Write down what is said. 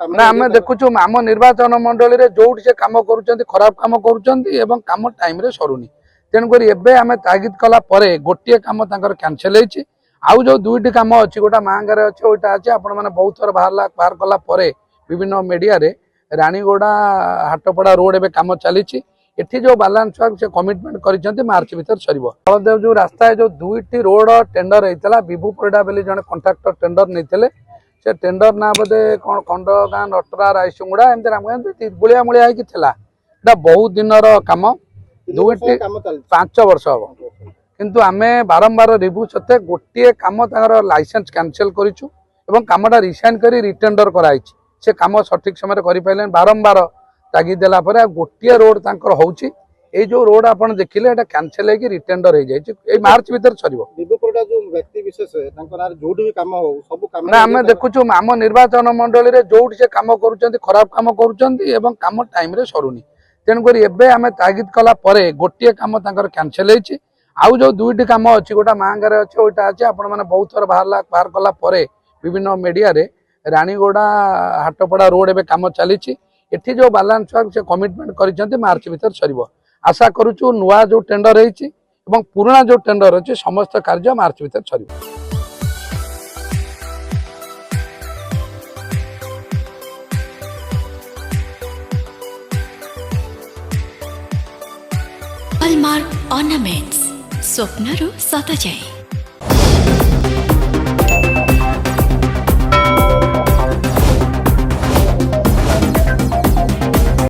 ना आम देखु आम निर्वाचन मंडली रे जो से कम कर खराब कम कर कम टाइम रे सरुनी तेणुक एवं तागिद कला गोटे कम कैनसल होती आउ जो दुईट कम अच्छी गोटा मांगार अच्छे वोटा अच्छे आपण मैंने बहुत थर बाहर कला विभिन्न मीडिया रे रानीगोड़ा हाटपड़ा रोड एवं कम चली एठी जो बालांस वर्क से कमिटमेंट कर मार्च भीतर सर बलदेव जो रास्ता जो दुईटी रोड टेंडर होता विभू परिडा बोली जड़े कंट्राक्टर टेंडर नहीं से टेंडर ना बोधे कौन खंड गाँ नटरा रायसुंगुड़ा एमती गुलिया मुलिया होता बहुत दिन कम दुईटी 5 वर्ष हम किंतु आमे बारंबार रिव्यू सत्ते गोटे कम लाइसेंस कैंसल करिछु एवं कामटा रिसाइन करी रिटेंडर कराई से कम सठिक समय करि पाइले बारंबार तागी देला परे गोटे रोड तांकर होउची ए जो रोड आपण देखिले एटा कैंसल है कि रिटेंडर हो जाय ए मार्च भीतर सरिबो विभुपुरटा जो व्यक्ति विशेष है तांकर आर जोडी भी काम हो सब काम ना हमें देखुछु आम निर्वाचन मंडली रे जोडी से काम करूचंती खराब काम करूचंती एवं काम टाइम रे सरुनी तेणुक एबे आमे तागिद कला परे गोटे काम तांकर कैंसल होईची आउ जो दुईटी कम अच्छी गोटा मांगार अच्छे वोटा अच्छे आपण मैंने बहुत थर बाहर कला विभिन्न मीडिया रे रानीगोड़ा हाटपड़ा रोड एवं कम चली एठी जो बालांस वर्क से कमिटमेंट कर मार्च भीतर सर आशा करूचु नुआ जो टेंडर होती पुराना जो टेंडर अच्छे समस्त कार्य मार्च भीतर सर हॉलमार्क ऑर्नामेंट्स स्वप्नरू सत जाए।